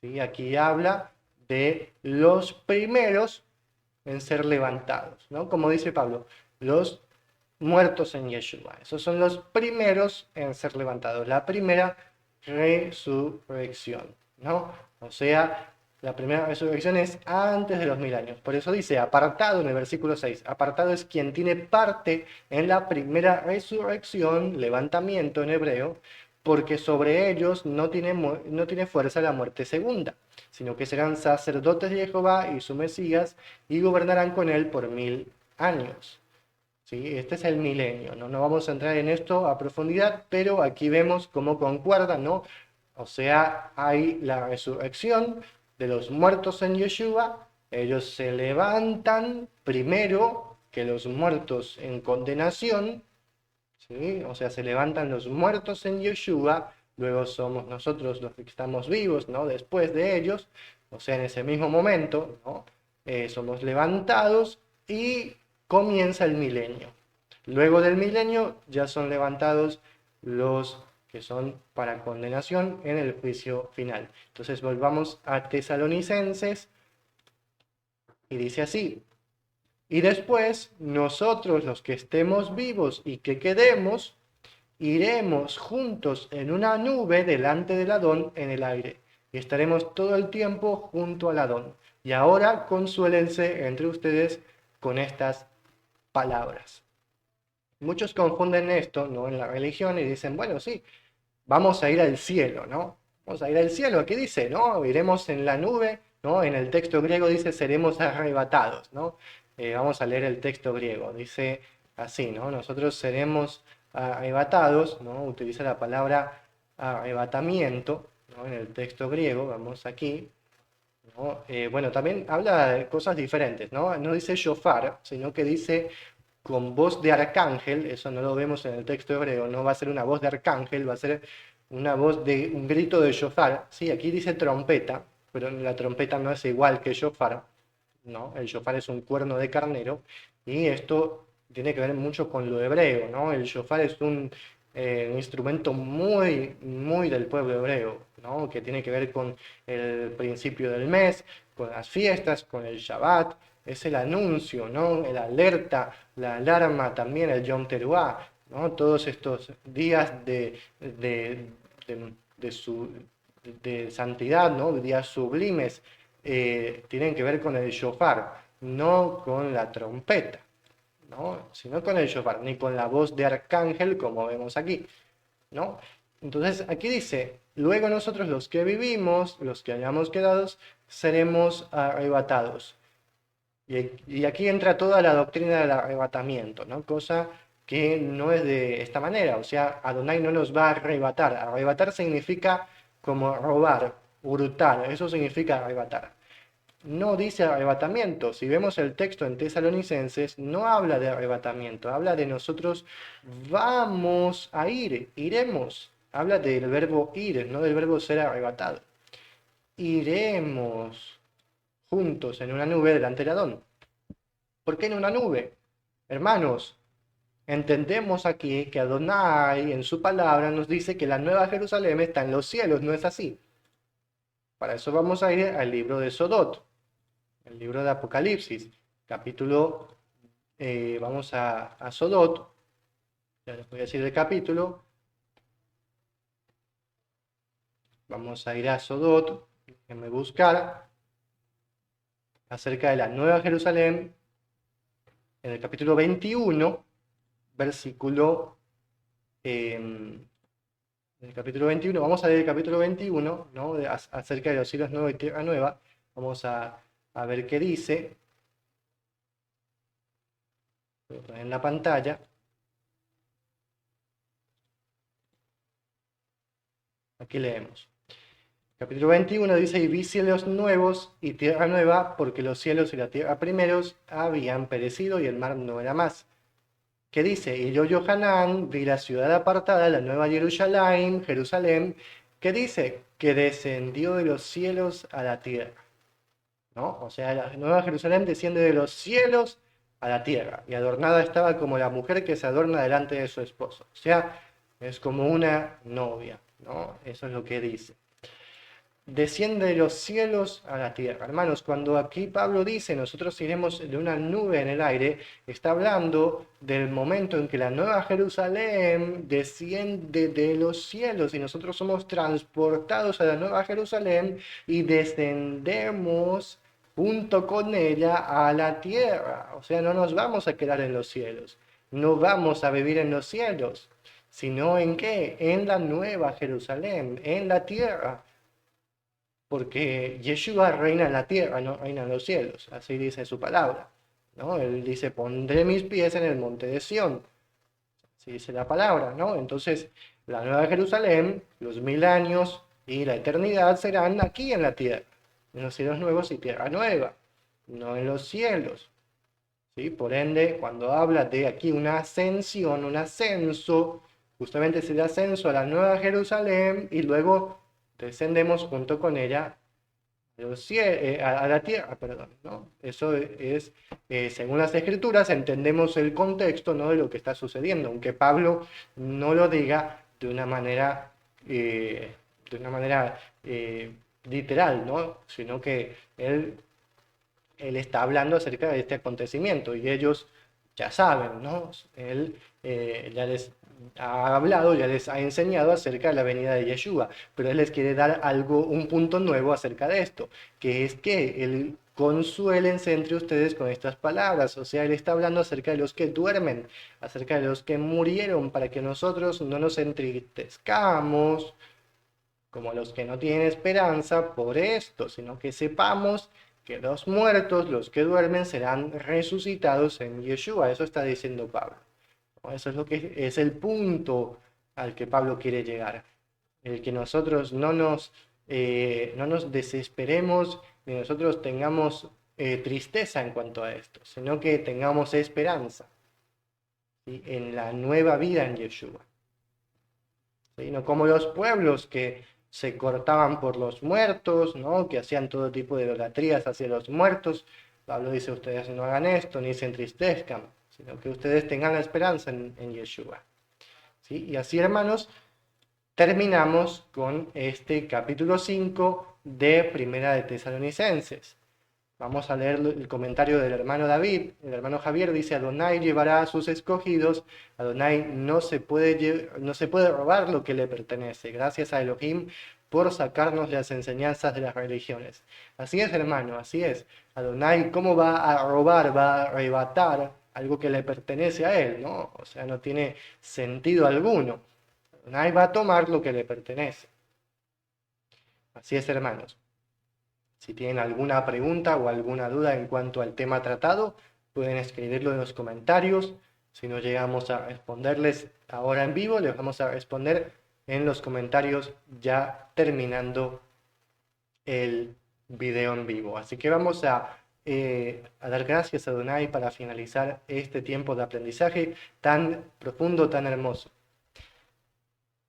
¿Sí? Aquí habla de los primeros en ser levantados, ¿no? Como dice Pablo, los muertos en Yeshua. Esos son los primeros en ser levantados, la primera resurrección, ¿no? O sea, la primera resurrección es antes de los 1000 años. Por eso dice, apartado en el versículo 6, apartado es quien tiene parte en la primera resurrección, levantamiento en hebreo, porque sobre ellos no tiene fuerza la muerte segunda, sino que serán sacerdotes de Jehová y su Mesías, y gobernarán con él por 1000 años. ¿Sí? Este es el milenio, ¿no? No vamos a entrar en esto a profundidad, pero aquí vemos cómo concuerda, ¿no? O sea, hay la resurrección de los muertos en Yeshua, ellos se levantan primero que los muertos en condenación, ¿sí? O sea, se levantan los muertos en Yeshua, luego somos nosotros los que estamos vivos, ¿no? Después de ellos, o sea, en ese mismo momento, ¿no? Somos levantados y comienza el milenio. Luego del milenio ya son levantados los que son para condenación en el juicio final. Entonces volvamos a Tesalonicenses y dice así, y después nosotros los que estemos vivos y que quedemos, iremos juntos en una nube delante del Adón en el aire, y estaremos todo el tiempo junto al Adón. Y ahora consuélense entre ustedes con estas palabras. Muchos confunden esto, ¿no? En la religión y dicen, bueno, sí, vamos a ir al cielo, ¿no? Vamos a ir al cielo, aquí dice, ¿no? Iremos en la nube, ¿no? En el texto griego dice, seremos arrebatados, ¿no? Vamos a leer el texto griego, dice así, ¿no? Nosotros seremos arrebatados, ¿no? Utiliza la palabra arrebatamiento, ¿no? En el texto griego, vamos aquí, ¿no? Bueno, también habla de cosas diferentes, ¿no? No dice shofar, sino que dice con voz de arcángel, eso no lo vemos en el texto hebreo, no va a ser una voz de arcángel, va a ser una voz de un grito de shofar. Sí, aquí dice trompeta, pero la trompeta no es igual que shofar, ¿no? El shofar es un cuerno de carnero y esto tiene que ver mucho con lo hebreo, ¿no? El shofar es un instrumento muy, muy del pueblo hebreo, ¿no? Que tiene que ver con el principio del mes, con las fiestas, con el Shabbat, es el anuncio, ¿no? El alerta, la alarma, también el Yom Teruah, ¿no? Todos estos días de santidad, ¿no? Días sublimes, tienen que ver con el shofar, no con la trompeta, ¿no? Sino con el shofar, ni con la voz de arcángel como vemos aquí, ¿no? Entonces aquí dice, luego nosotros los que vivimos, los que hayamos quedado, seremos arrebatados. Y aquí entra toda la doctrina del arrebatamiento, ¿no? Cosa que no es de esta manera, o sea, Adonai no nos va a arrebatar. Arrebatar significa como robar, hurtar, eso significa arrebatar. no dice arrebatamiento. Si vemos el texto en Tesalonicenses, no habla de arrebatamiento, habla de nosotros vamos a ir, iremos. Habla del verbo ir, no del verbo ser arrebatado. Iremos juntos en una nube delante del Adón. ¿Por qué en una nube? Hermanos, entendemos aquí que Adonai en su palabra nos dice que la nueva Jerusalén está en los cielos, ¿no es así? Para eso vamos a ir al libro de Sodot, el libro de Apocalipsis, capítulo, vamos a Sodot, ya les voy a decir el capítulo, vamos a ir a Sodot, déjenme buscar, acerca de la nueva Jerusalén, en el capítulo 21, versículo, en el capítulo 21, vamos a leer el capítulo 21, ¿no? Acerca de los cielos nuevos y tierra nueva, vamos a ver qué dice, voy a poner en la pantalla. Aquí leemos. Capítulo 21 dice, y vi cielos nuevos y tierra nueva, porque los cielos y la tierra primeros habían perecido y el mar no era más. ¿Qué dice? Y yo, Johanán, vi la ciudad apartada, la nueva Jerusalén, ¿qué dice? Que descendió de los cielos a la tierra. ¿No? O sea, la nueva Jerusalén desciende de los cielos a la tierra, y adornada estaba como la mujer que se adorna delante de su esposo. O sea, es como una novia, ¿no? Eso es lo que dice. Desciende de los cielos a la tierra. Hermanos, cuando aquí Pablo dice nosotros iremos de una nube en el aire, está hablando del momento en que la nueva Jerusalén desciende de los cielos y nosotros somos transportados a la nueva Jerusalén y descendemos junto con ella a la tierra. O sea, no nos vamos a quedar en los cielos, no vamos a vivir en los cielos, sino ¿en qué? En la nueva Jerusalén, en la tierra. Porque Yeshua reina en la tierra, no reina en los cielos, así dice su palabra, ¿no? Él dice, pondré mis pies en el monte de Sión, así dice la palabra, ¿no? Entonces, la nueva Jerusalén, los 1000 años y la eternidad serán aquí en la tierra, en los cielos nuevos y tierra nueva, no en los cielos, ¿sí? Por ende, cuando habla de aquí una ascensión, un ascenso, justamente es el ascenso a la nueva Jerusalén y luego descendemos junto con ella a la tierra, perdón, ¿no? Eso es, según las escrituras, entendemos el contexto, ¿no? De lo que está sucediendo, aunque Pablo no lo diga de una manera literal, ¿no? Sino que él está hablando acerca de este acontecimiento y ellos ya saben, ¿no? Él ya les ha hablado, ya les ha enseñado acerca de la venida de Yeshua, pero él les quiere dar algo, un punto nuevo acerca de esto, que es que él consuélense entre ustedes con estas palabras, o sea, él está hablando acerca de los que duermen, acerca de los que murieron, para que nosotros no nos entristezcamos como los que no tienen esperanza por esto, sino que sepamos que los muertos, los que duermen, serán resucitados en Yeshua. Eso está diciendo Pablo. Eso es lo que es el punto al que Pablo quiere llegar. El que nosotros no nos desesperemos, ni nosotros tengamos tristeza en cuanto a esto, sino que tengamos esperanza, ¿sí? En la nueva vida en Yeshua. ¿Sí? No como los pueblos que se cortaban por los muertos, ¿no? Que hacían todo tipo de idolatrías hacia los muertos. Pablo dice, ustedes no hagan esto, ni se entristezcan, sino que ustedes tengan la esperanza en Yeshua. ¿Sí? Y así, hermanos, terminamos con este capítulo 5 de Primera de Tesalonicenses. Vamos a leer el comentario del hermano David. El hermano Javier dice, Adonai llevará a sus escogidos. Adonai no se puede robar lo que le pertenece. Gracias a Elohim por sacarnos las enseñanzas de las religiones. Así es, hermano, así es. Adonai, ¿cómo va a robar, va a arrebatar algo que le pertenece a él? ¿No? O sea, no tiene sentido alguno. Adonai va a tomar lo que le pertenece. Así es, hermanos. Si tienen alguna pregunta o alguna duda en cuanto al tema tratado, pueden escribirlo en los comentarios. Si no llegamos a responderles ahora en vivo, les vamos a responder en los comentarios ya terminando el video en vivo. Así que vamos a dar gracias a Adonai para finalizar este tiempo de aprendizaje tan profundo, tan hermoso.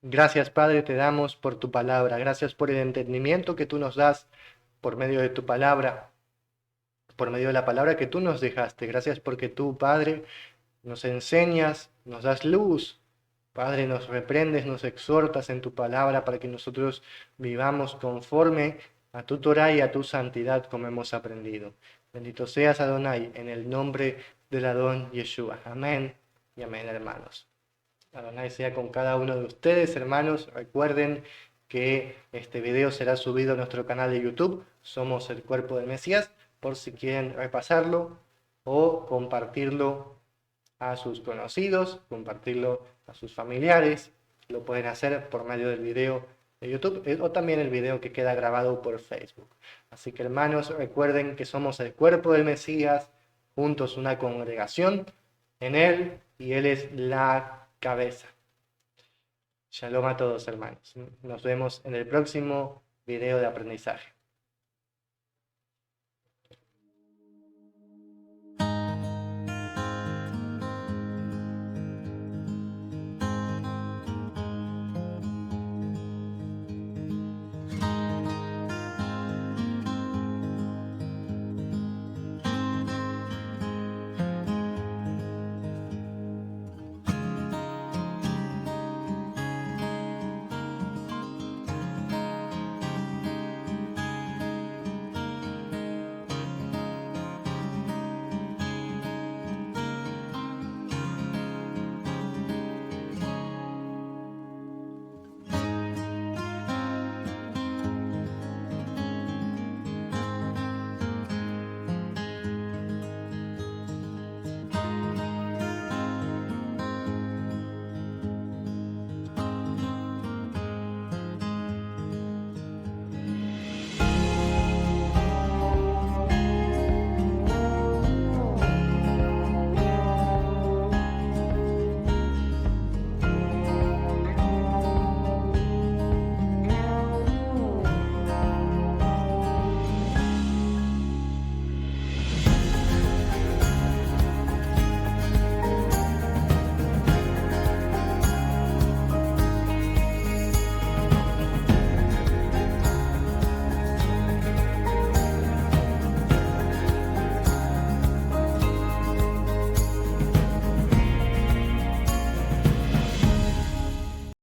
Gracias, Padre, te damos por tu palabra. Gracias por el entendimiento que tú nos das por medio de tu palabra, por medio de la palabra que tú nos dejaste. Gracias porque tú, Padre, nos enseñas, nos das luz. Padre, nos reprendes, nos exhortas en tu palabra para que nosotros vivamos conforme a tu Torah y a tu santidad como hemos aprendido. Bendito seas, Adonai, en el nombre del Adón Yeshua. Amén y amén, hermanos. Adonai sea con cada uno de ustedes, hermanos. Recuerden que este video será subido a nuestro canal de YouTube. Somos el Cuerpo del Mesías, por si quieren repasarlo o compartirlo a sus conocidos, compartirlo a sus familiares. Lo pueden hacer por medio del video de YouTube o también el video que queda grabado por Facebook. Así que, hermanos, recuerden que somos el Cuerpo del Mesías, juntos una congregación en Él, y Él es la cabeza. Shalom a todos, hermanos. Nos vemos en el próximo video de aprendizaje.